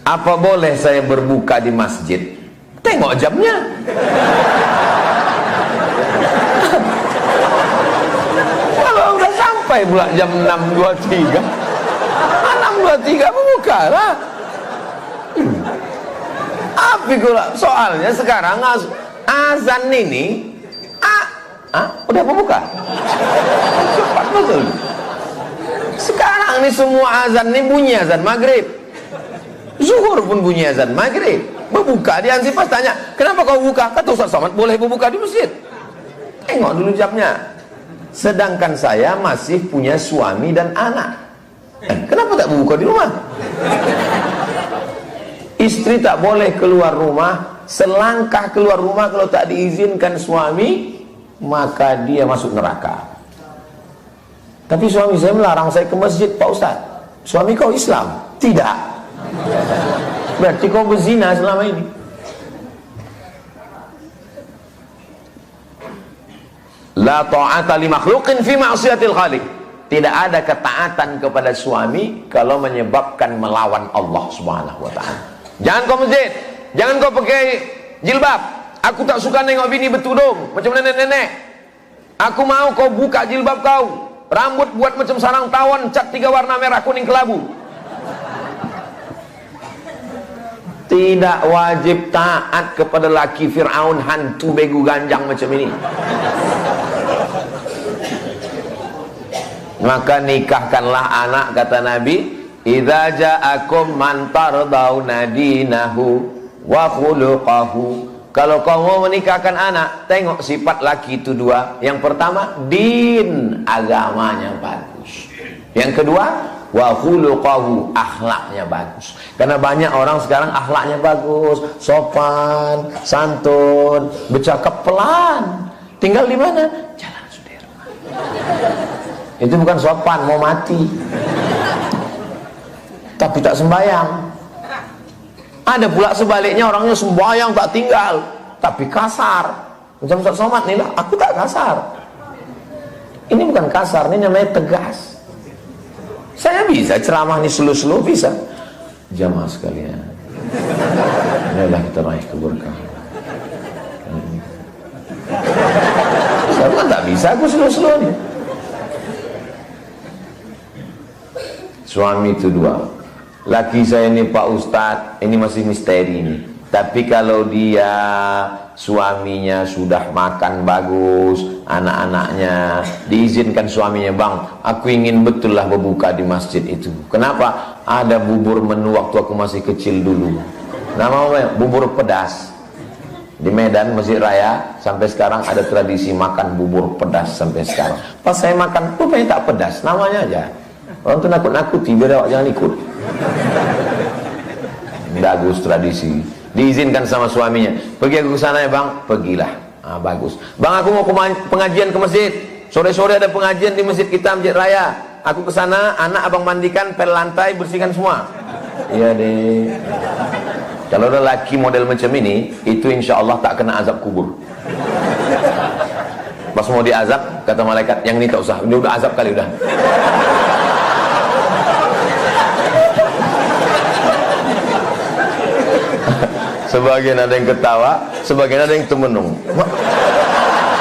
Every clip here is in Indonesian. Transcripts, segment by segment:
Apa boleh saya berbuka di masjid? Tengok jamnya. Kalau udah sampai pula jam 6.23, 6.23 berbuka lah. Tapi soalnya sekarang azan ini udah berbuka. Cepat betul. Sekarang ini semua azan ini bunyi azan maghrib, zuhur pun bunyi azan maghrib. Berbuka di Ansipas tanya, kenapa kau buka? Kata Ustaz Somad, boleh berbuka di masjid. Tengok dulu jamnya. Sedangkan saya masih punya suami dan anak. Kenapa tak berbuka di rumah? Istri tak boleh keluar rumah, selangkah keluar rumah kalau tak diizinkan suami, maka dia masuk neraka. Tapi suami saya melarang saya ke masjid, Pak Ustaz. Suami kau Islam? Tidak. Berarti kau berzina selama ini. La ta'ata li makhluqin fi ma'siyatil khaliq. Tidak ada ketaatan kepada suami kalau menyebabkan melawan Allah Subhanahu wa taala. Jangan kau masjid, jangan kau pakai jilbab. Aku tak suka nengok bini bertudung macam nenek-nenek. Aku mau kau buka jilbab kau. Rambut buat macam sarang tawon, cat 3 warna merah, kuning, kelabu. Tidak wajib taat kepada laki Fir'aun, hantu begu ganjang macam ini. Maka nikahkanlah anak, kata Nabi, idza ja'akum man tardawna dinahu wa khuluquhu. Kalau kau mau menikahkan anak, tengok sifat laki itu 2. Yang pertama, din, agamanya bagus. Yang kedua, wa khuluquhu, akhlaknya bagus. Karena banyak orang sekarang akhlaknya bagus, sopan, santun, bercakap pelan. Tinggal di mana? Jalan Sudirman. Itu bukan sopan, mau mati. Tapi tak sembahyang. Ada pula sebaliknya, orangnya sembahyang tak tinggal, tapi kasar. Macam Ustaz Somad nih lah, aku tak kasar. Ini bukan kasar, ini namanya tegas. Saya bisa ceramah nih slow-slow, bisa. Jamaah sekalian, marilah kita raih keberkahan. Saya kan tak bisa, aku slow-slow nih. Suami itu 2. Laki saya ini Pak Ustadz, ini masih misteri ini. Tapi kalau dia suaminya sudah makan bagus, anak-anaknya diizinkan suaminya, bang, aku ingin betul lah berbuka di masjid itu. Kenapa? Ada bubur menu waktu aku masih kecil dulu. Namanya bubur pedas. Di Medan, Masjid Raya, sampai sekarang ada tradisi makan bubur pedas sampai sekarang. Pas saya makan, rupanya tak pedas, namanya aja. Orang tuh nakut-nakuti, biar awak jangan ikut. Bagus tradisi. Diizinkan sama suaminya. Pergi aku ke sana ya bang, pergilah. Bagus. Bang, aku mau pengajian ke masjid. Sore-sore ada pengajian di masjid kita, Masjid Raya. Aku ke sana, anak abang mandikan, pel lantai, bersihkan semua. Iya deh. Kalau ada laki model macam ini, itu insya Allah tak kena azab kubur. Pas mau diazab, kata malaikat, yang ini tak usah, dia udah azab kali udah. Sebagian ada yang ketawa, sebagian ada yang termenung.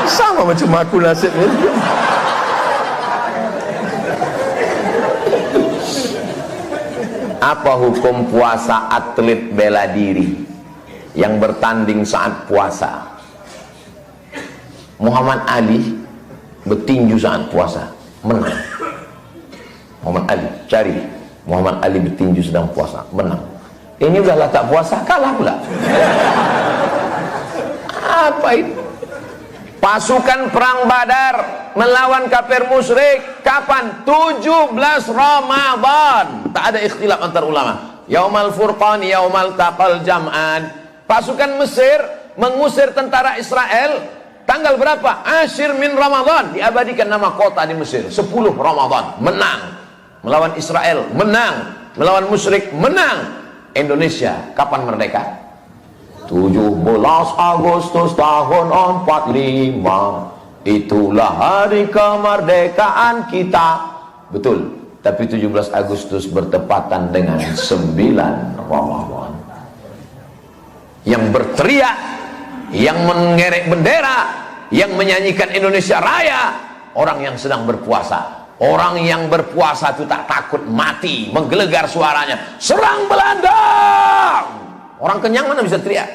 Sama macam aku nasibnya. Apa hukum puasa atlet bela diri yang bertanding saat puasa? Muhammad Ali bertinju saat puasa, menang. Muhammad Ali, cari Muhammad Ali bertinju sedang puasa, menang. Ini udahlah tak puasa, kalah pula. Apa itu? Pasukan perang Badar melawan kafir musyrik kapan? 17 Ramadan. Tak ada ikhtilaf antar ulama. Yaumal Furqan, yaumal taqal jam'an. Pasukan Mesir mengusir tentara Israel tanggal berapa? Asyir min Ramadan. Diabadikan nama kota di Mesir. 10 Ramadan. Menang. Melawan Israel. Menang. Melawan musyrik. Menang. Indonesia kapan merdeka? 17 Agustus tahun 45. Itulah hari kemerdekaan kita. Betul. Tapi 17 Agustus bertepatan dengan 9 Ramadan. yang berteriak, yang mengerek bendera, yang menyanyikan Indonesia Raya, orang yang sedang berpuasa. Orang yang berpuasa itu tak takut mati, menggelegar suaranya, serang Belanda. Orang kenyang mana bisa teriak?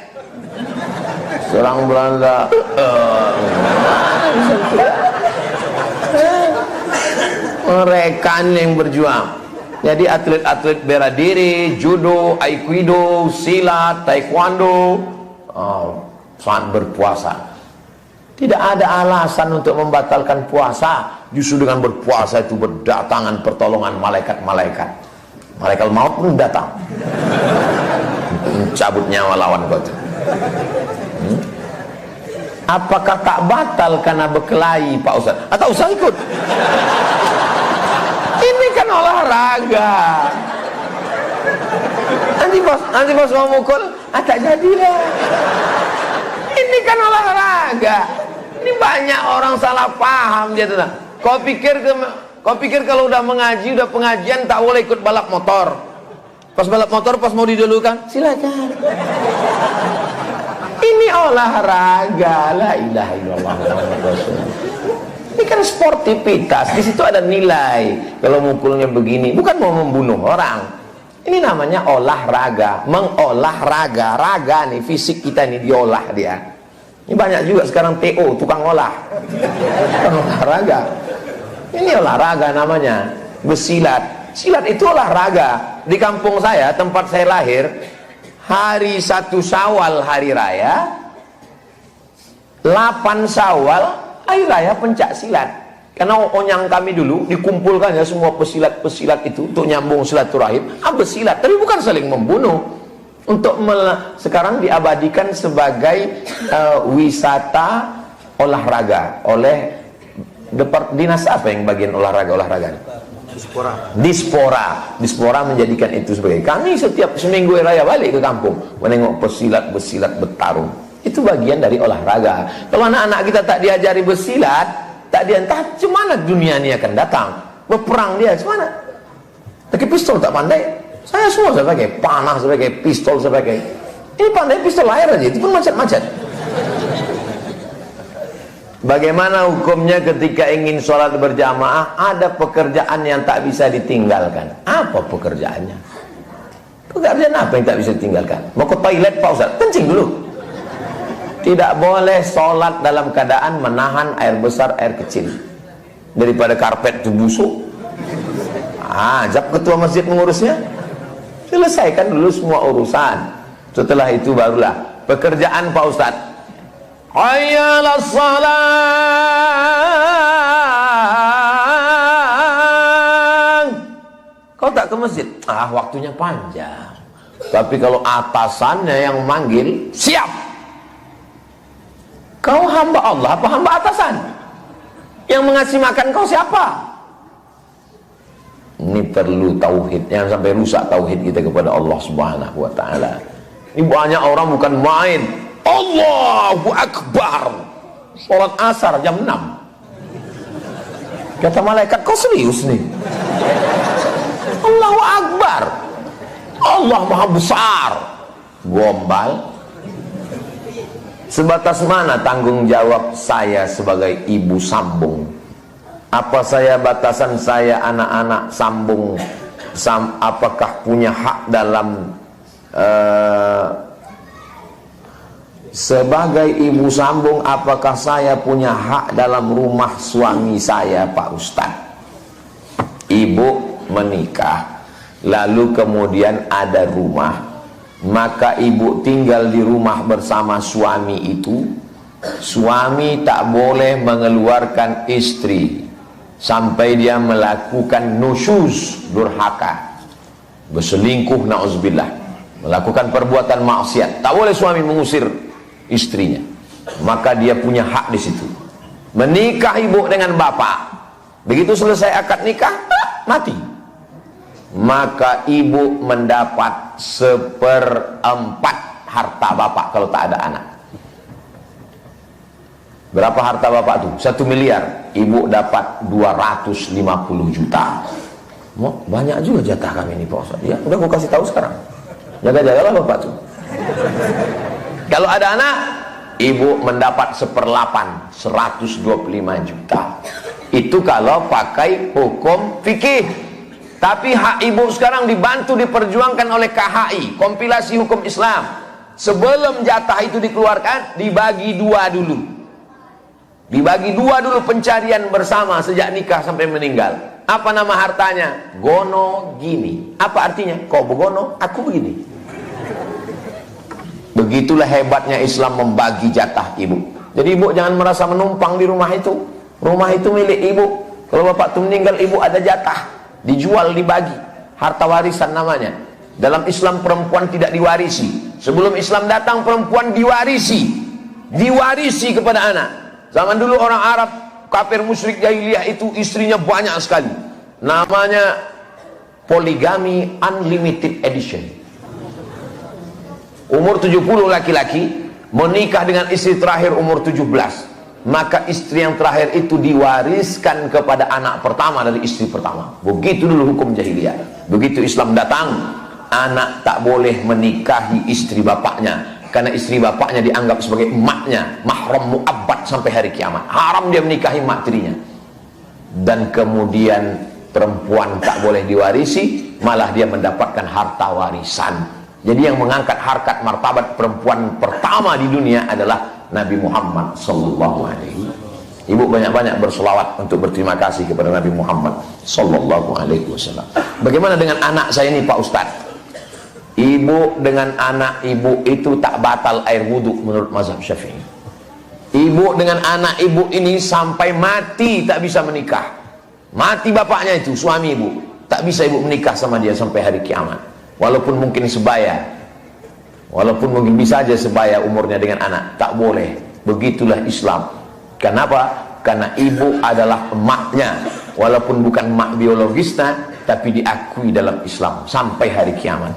Serang Belanda. Mereka yang berjuang. Jadi atlet-atlet bela diri, judo, aikido, silat, taekwondo, saat berpuasa. Tidak ada alasan untuk membatalkan puasa. Justru dengan berpuasa itu berdatangan pertolongan malaikat-malaikat. Malaikat maut pun datang mencabut nyawa lawan kau. Apakah tak batal karena berkelahi, Pak Ustaz? Atau Ustaz ikut? Ini kan olahraga. Nanti bos mau mukul, tak jadilah. Ini kan olahraga. Ini banyak orang salah paham dia tuh. Kau pikir kalau udah mengaji, udah pengajian tak boleh ikut balap motor. Pas balap motor, pas mau didulukan, silakan. Ini olahraga. La ilaha illallah. Ini kan sportivitas. Di situ ada nilai. Kalau mukulnya begini, bukan mau membunuh orang. Ini namanya olahraga. Mengolahraga. Raga nih, fisik kita nih diolah dia. Ini banyak juga sekarang TO, tukang olah. Tukang olahraga. Ini olahraga namanya. Bersilat. Silat itu olahraga. Di kampung saya, tempat saya lahir, hari 1 Syawal hari raya, 8 Syawal hari raya pencak silat. Karena onyang kami dulu dikumpulkan ya semua pesilat-pesilat itu untuk nyambung silaturahim, bersilat, tapi bukan saling membunuh. Untuk sekarang diabadikan sebagai wisata olahraga oleh dinas apa yang bagian olahraga Dispora menjadikan itu sebagai, kami setiap seminggu raya balik ke kampung menengok pesilat bertarung. Itu bagian dari olahraga. Kalau anak-anak kita tak diajari bersilat, tak diantah, cemana dunia ini akan datang? Berperang dia cemana? Tapi pistol tak pandai. Saya semua saya pakai, panah saya pakai, pistol saya pakai. Ini pandai pistol air aja, itu pun macet-macet. Bagaimana hukumnya ketika ingin sholat berjamaah, ada pekerjaan yang tak bisa ditinggalkan? Apa pekerjaannya? Pekerjaan apa yang tak bisa ditinggalkan? Mau ke toilet Pak Ustaz? Kencing dulu. Tidak boleh sholat dalam keadaan menahan air besar, air kecil. Daripada karpet itu busuk, ajak ketua masjid mengurusnya. Selesaikan dulu semua urusan. Setelah itu barulah pekerjaan Pak Ustaz. Hayya 'alas shalah. Kau tak ke masjid? Waktunya panjang. Tapi kalau atasannya yang manggil, siap. Kau hamba Allah apa hamba atasan? Yang mengasih makan kau siapa? Ini perlu tauhid, yang sampai rusak tauhid kita kepada Allah Subhanahu wa taala. Ini banyak orang bukan main. Allahu Akbar. Salat asar jam 6. Kata malaikat, kau serius nih? Allahu Akbar. Allah Maha Besar. Gombal. Sebatas mana tanggung jawab saya sebagai ibu sambung? Apa batasan saya anak-anak sambung? Apakah punya hak dalam sebagai ibu sambung? Apakah saya punya hak dalam rumah suami saya, Pak Ustadz? Ibu menikah, lalu kemudian ada rumah, maka ibu tinggal di rumah bersama suami itu. Suami tak boleh mengeluarkan istri sampai dia melakukan nusyuz, durhaka, berselingkuh, na'udzubillah, melakukan perbuatan maksiat. Tak boleh suami mengusir istrinya. Maka dia punya hak di situ. Menikah ibu dengan bapak, begitu selesai akad nikah, mati. Maka ibu mendapat 1/4 harta bapak kalau tak ada anak. Berapa harta bapak tuh? 1 miliar. Ibu dapat 250 juta. Banyak juga jatah kami ini Pak Ustaz. Ya, udah aku kasih tahu sekarang. Jaga-jagalah bapak tuh. Kalau ada anak, ibu mendapat 1/8, 125 juta. Itu kalau pakai hukum fikih. Tapi hak ibu sekarang dibantu diperjuangkan oleh KHI, kompilasi hukum Islam. Sebelum jatah itu dikeluarkan, dibagi dua dulu. Dibagi dua dulu pencarian bersama sejak nikah sampai meninggal. Apa nama hartanya? Gono gini. Apa artinya? Kau begono, aku begini. Begitulah hebatnya Islam membagi jatah ibu. Jadi ibu jangan merasa menumpang di rumah itu. Rumah itu milik ibu. Kalau bapak itu meninggal, ibu ada jatah. Dijual, dibagi. Harta warisan namanya. Dalam Islam perempuan tidak diwarisi. Sebelum Islam datang, perempuan diwarisi. Diwarisi kepada anak. Zaman dulu orang Arab, kafir musyrik jahiliyah itu istrinya banyak sekali. Namanya poligami unlimited edition. Umur 70 laki-laki menikah dengan istri terakhir umur 17, maka istri yang terakhir itu diwariskan kepada anak pertama dari istri pertama. Begitu dulu hukum jahiliyah. Begitu Islam datang, anak tak boleh menikahi istri bapaknya, karena istri bapaknya dianggap sebagai emaknya, mahram mu'abbad sampai hari kiamat. Haram dia menikahi emak tirinya. Dan kemudian perempuan tak boleh diwarisi, malah dia mendapatkan harta warisan. Jadi yang mengangkat harkat martabat perempuan pertama di dunia adalah Nabi Muhammad sallallahu alaihi wasallam. Ibu banyak-banyak berselawat untuk berterima kasih kepada Nabi Muhammad sallallahu alaihi wasallam. Bagaimana dengan anak saya ini Pak Ustaz? Ibu dengan anak ibu itu tak batal air wudhu menurut mazhab Syafi'i. Ibu dengan anak ibu ini sampai mati tak bisa menikah. Mati bapaknya itu, suami ibu, tak bisa ibu menikah sama dia sampai hari kiamat. Walaupun mungkin sebaya, walaupun mungkin bisa aja sebaya umurnya dengan anak, tak boleh. Begitulah Islam. Kenapa? Karena ibu adalah emaknya, walaupun bukan emak biologisnya, tapi diakui dalam Islam sampai hari kiamat.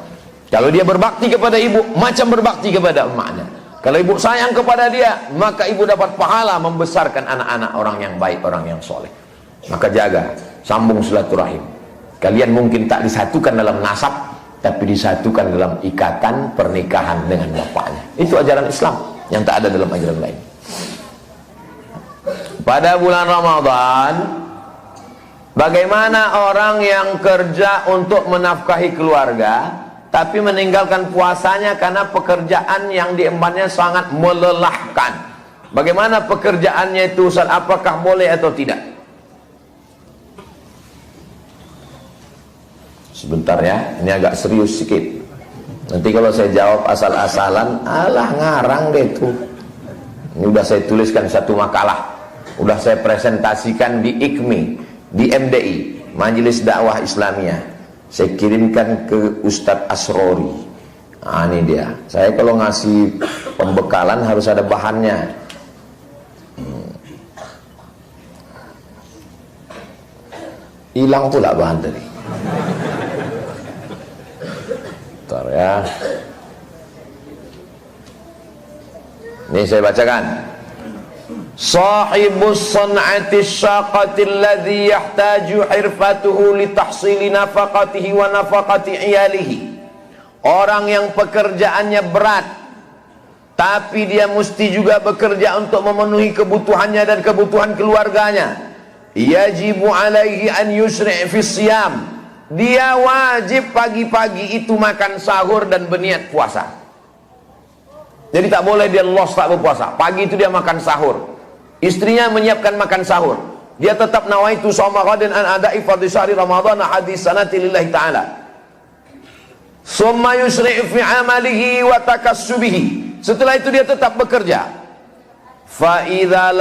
Kalau dia berbakti kepada ibu, macam berbakti kepada emaknya. Kalau ibu sayang kepada dia, maka ibu dapat pahala membesarkan anak-anak orang yang baik, orang yang soleh. Maka jaga, sambung silaturahim. Kalian mungkin tak disatukan dalam nasab, tapi disatukan dalam ikatan pernikahan dengan bapaknya. Itu ajaran Islam yang tak ada dalam ajaran lain. Pada bulan Ramadan, bagaimana orang yang kerja untuk menafkahi keluarga tapi meninggalkan puasanya karena pekerjaan yang diembannya sangat melelahkan? Bagaimana pekerjaannya itu, Ustaz? Apakah boleh atau tidak? Sebentar ya, ini agak serius sedikit. Nanti kalau saya jawab asal-asalan, alah ngarang deh itu. Ini udah saya tuliskan satu makalah, udah saya presentasikan di IKMI, di MDI, Majelis Dakwah Islamiyah. Saya kirimkan ke Ustadz Asrori. Nah, ini dia. Saya kalau ngasih pembekalan harus ada bahannya. Hilang pula bahan tadi. Bentar ya. Ini saya bacakan. Sahibus san'ati syaqati alladhi yahtaju hirfatuhu li tahsili nafaqatihi wa nafaqati iyalihi. Orang yang pekerjaannya berat, tapi dia mesti juga bekerja untuk memenuhi kebutuhannya dan kebutuhan keluarganya. Yajibu alaihi an yusri' fi siyam. Dia wajib pagi-pagi itu makan sahur dan berniat puasa. Jadi tak boleh dia los tak berpuasa. Pagi itu dia makan sahur. Istrinya menyiapkan makan sahur. Dia tetap nawaitu shauma ghadin an ada'i fardhi syahri ramadhan hadis sanati lillahi ta'ala. Summa yusri' fi amalihi wa takassubihi. Setelah itu dia tetap bekerja. Fa idza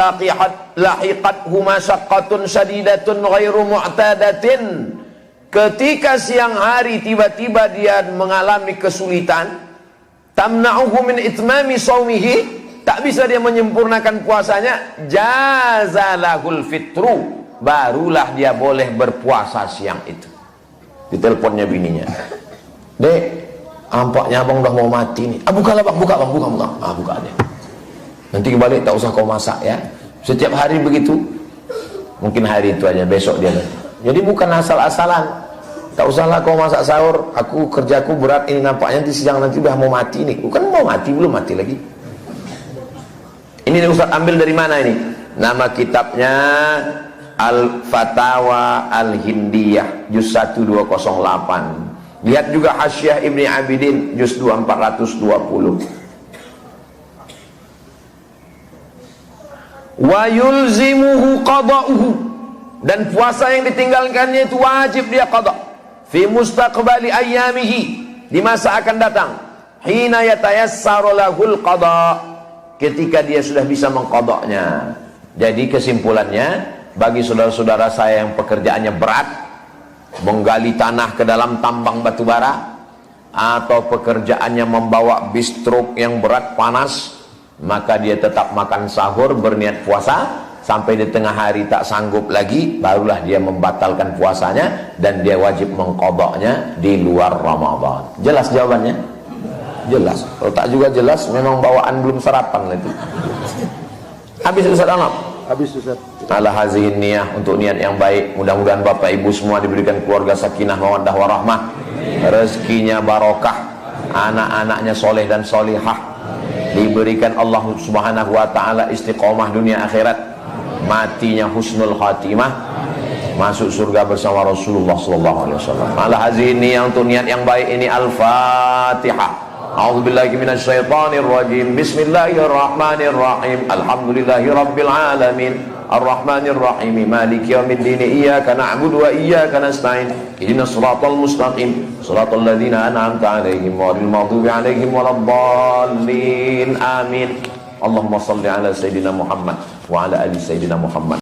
lahiqathu masyaqqatun shadidatun ghairu mu'tadatin. Ketika siang hari tiba-tiba dia mengalami kesulitan, tamna'uhu min itmami shaumihi, tak bisa dia menyempurnakan puasanya, jazalahul fitru, barulah dia boleh berpuasa siang itu. Diteleponnya bininya, "Dek, ampaknya abang udah mau mati nih." "Ah, bukalah bang, buka. Ah, buka aja. Nanti kembali tak usah kau masak ya." Setiap hari begitu. Mungkin hari itu aja, besok dia nanti. Jadi bukan asal-asalan. Tak usahlah kau masak sahur, aku kerjaku berat ini, nampaknya di siang nanti udah mau mati nih. Bukan mau mati, belum mati lagi. Ini Ustaz ambil dari mana ini? Nama kitabnya Al-Fatawa Al-Hindiyah juz 1 208. Lihat juga Hasyiah Ibni Abidin juz 2 420. Wa yulzimuhu qada'uhu, dan puasa yang ditinggalkannya itu wajib dia qada fi mustaqbali ayyamihi, di masa akan datang, hina yatayassaru lahul qada, ketika dia sudah bisa mengqadanya. Jadi kesimpulannya, bagi saudara-saudara saya yang pekerjaannya berat, menggali tanah ke dalam tambang batu bara, atau pekerjaannya membawa bis truk yang berat panas, maka dia tetap makan sahur, berniat puasa sampai di tengah hari tak sanggup lagi, barulah dia membatalkan puasanya dan dia wajib mengqadanya di luar Ramadan. Jelas jawabannya? Jelas. Kalau tak juga jelas, memang bawaan belum sarapan lah itu. Habis Ustaz Anam? Habis Ustaz. Ala hazihin niyah, untuk niat yang baik. Mudah-mudahan Bapak Ibu semua diberikan keluarga sakinah mawaddah warahmah, rezekinya barokah, anak-anaknya soleh dan solihah, diberikan Allah Subhanahu wa taala istiqomah dunia akhirat, matinya husnul khatimah, masuk surga bersama Rasulullah sallallahu alaihi wasallam. Ala hazihin niyah, untuk niat yang baik ini. Al-Fatihah. A'udzubillahi minasyaitonir rajim. Bismillahirrahmanirrahim. Alhamdulillahirabbil alamin. Arrahmanir rahim. Maliki yaumiddin. Iyyaka na'budu wa iyyaka nasta'in. Ihdinas siratal mustaqim. Siratal ladzina an'amta 'alaihim ghairil maghdubi 'alaihim waladdallin. Amin. Allahumma shalli ala sayidina Muhammad wa ala ali sayidina Muhammad.